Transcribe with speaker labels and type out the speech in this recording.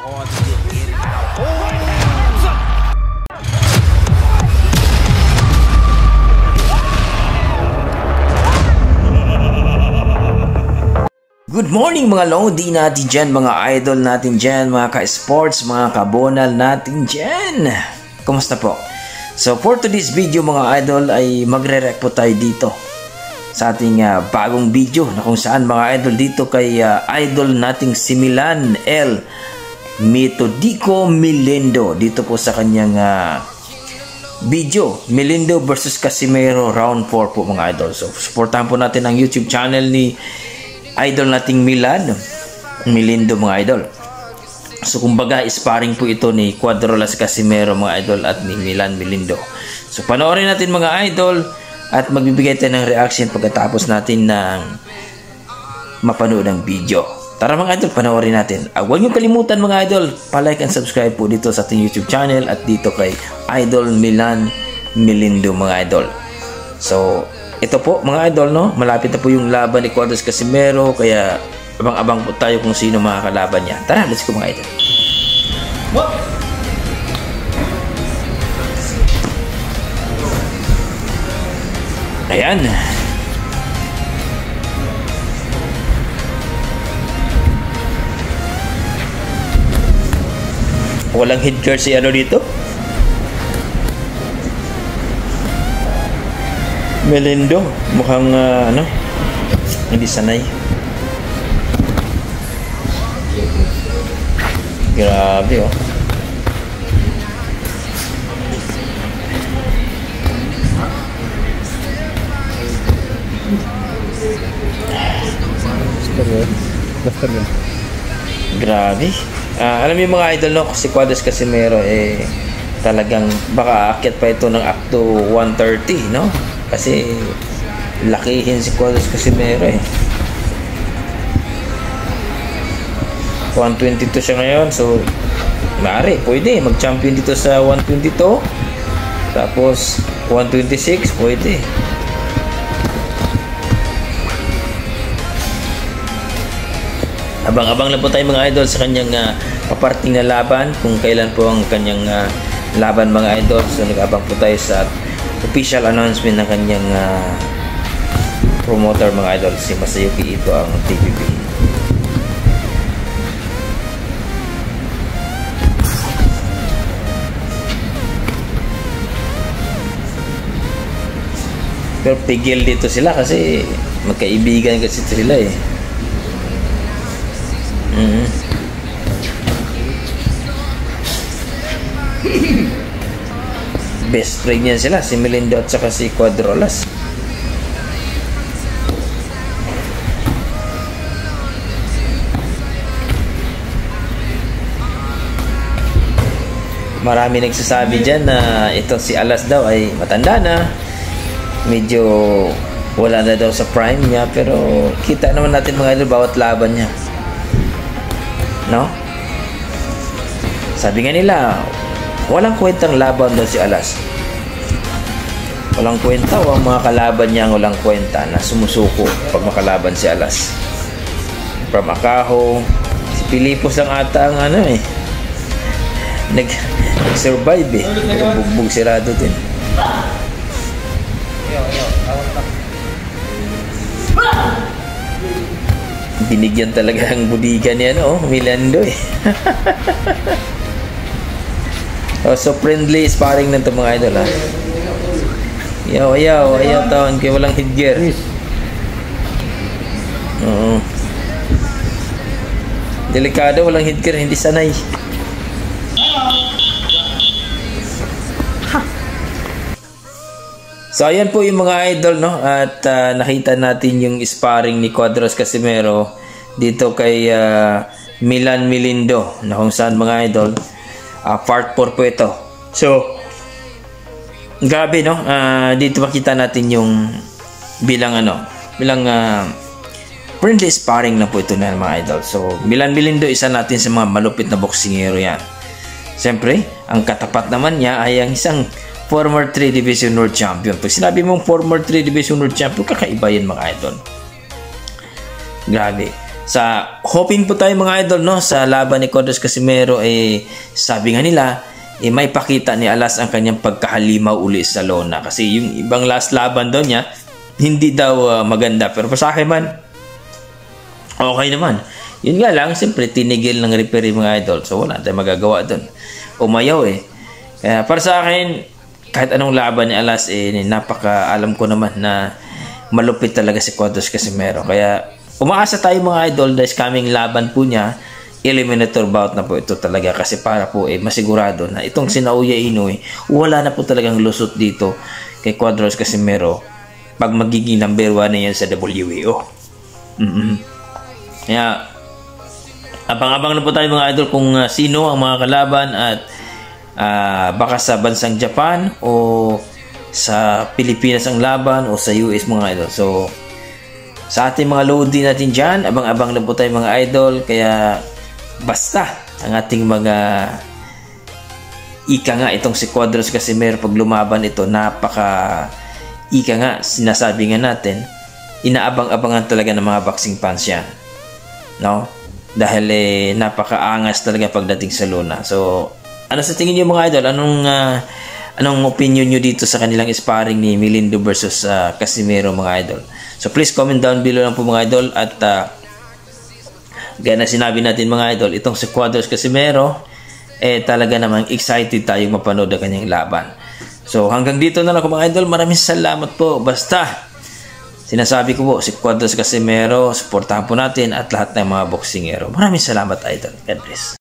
Speaker 1: Good morning mga lodi natin dyan, mga idol natin dyan, mga ka-sports, mga kabonal natin dyan. Kumusta po? So for today's video mga idol ay magre-react po tayo dito sa ating bagong video na kung saan mga idol dito kay idol nating si Milan L. Metodico Melindo dito po sa kanyang video Melindo versus Casimero round 4 po mga idol. So supportahan po natin ang YouTube channel ni idol nating Milan Melindo mga idol. So kumbaga sparring po ito ni Cuadrolas Casimero mga idol at ni Milan Melindo. So panoorin natin mga idol at magbibigay tayo ng reaction pagkatapos natin ng mapanood ng video. Tara mga idol, panoorin natin. Huwag niyo kalimutan mga idol, pa-like and subscribe po dito sa ating YouTube channel at dito kay idol Milan Melindo mga idol. So ito po mga idol, no? Malapit na po yung laban ni Cuadrolas Casimero, kaya abang-abang po tayo kung sino mga kalaban niya. Tara, let's go mga idol. Ayan. Walang headgear si ano dito? Melindo, mukhang ano, hindi sanay. Grabe oh. Grabe. Alam niyo mga idol, no, si Cuadrolas Casimero talagang baka aakyat pa ito ng up to 130, no? Kasi lakihin si Cuadrolas Casimero 122 siya ngayon. So maaari, pwede mag-champion dito sa 122. Tapos 126, pwede. Abang-abang lang po tayo mga idol sa kanyang paparting na laban, kung kailan po ang kanyang laban mga idol. So nag-abang po tayo sa official announcement ng kanyang promoter mga idol, si Masayuki Ito ang TPP. Pero pigil dito sila kasi magkaibigan kasi sila Best friend niyan sila, si Melindo at saka si Cuadrolas. Marami nagsasabi dyan na ito si Alas daw ay matanda na, medyo wala na daw sa prime niya, pero kita naman natin mga idol bawat laban niya, no? Sabi nga nila walang kwentang laban daw si Alas. Walang kwenta, o ang mga kalaban niya ang walang kwenta na sumusuko pag makalaban si Alas. From Akaho, si Pilipos lang ata ang ano nag-survive pero bugbog sirado din. Binigyan talaga ang budigan niya Melindo so friendly sparring na ito mga idol ayaw taon kaya walang headgear. Delikado, walang headgear, hindi sanay. So ayan po yung mga idol, no, at nakita natin yung sparring ni Cuadrolas Casimero dito kay Milan Melindo, na kung saan mga idol part 4 po ito. So grabe, no, dito makita natin yung bilang friendly sparring na po ito na mga idol. So Milan Melindo, isa natin sa mga malupit na boksingero yan. Siyempre ang katapat naman niya ay ang isang former 3 Division World Champion. Pag sinabi mong former 3 Division World Champion, kakaiba yan mga idol. Grabe. Sa hoping po tayo mga idol, no, sa laban ni Cuadras Casimero, sabi nga nila, may pakita ni Alas ang kanyang pagkahalimaw uli sa lona. Kasi yung ibang last laban daw niya, hindi daw maganda. Pero sa akin man, okay naman. Yun nga lang, siyempre tinigil ng referee mga idol. So wala tayong magagawa doon. Umayaw Kaya para sa akin, kahit anong laban ni Alas, alam ko naman na malupit talaga si Cuadras Casimero. Kaya umaasa tayo mga idol dahil coming laban po niya, eliminator bout na po ito talaga, kasi para po masigurado na itong si Naoya Inoue wala na po talagang lusot dito kay Cuadras Casimero pag magiging number 1 na yan sa WBO. Kaya abang-abang na po tayo mga idol kung sino ang mga kalaban, at baka sa bansang Japan o sa Pilipinas ang laban o sa US mga idol. So sa ating mga loading natin dyan, abang-abang na po tayo mga idol. Kaya basta ang ating mga ika nga itong si Cuadras Casimero, pag lumaban ito, napaka ika nga, sinasabi nga natin, inaabang-abangan talaga ng mga boxing fans yan, no? Dahil napaka-angas talaga pagdating sa lona. So ano sa tingin niyo mga idol? Anong opinion nyo dito sa kanilang sparring ni Melindo versus Casimero mga idol? So please comment down below lang po mga idol. At gaya na sinabi natin mga idol, itong si Cuadras Casimero, talaga namang excited tayong mapanood ang kanyang laban. So hanggang dito na lang po mga idol. Maraming salamat po. Basta sinasabi ko po, si Cuadras Casimero, supportahan po natin at lahat ng mga boksingero. Maraming salamat idol. God bless.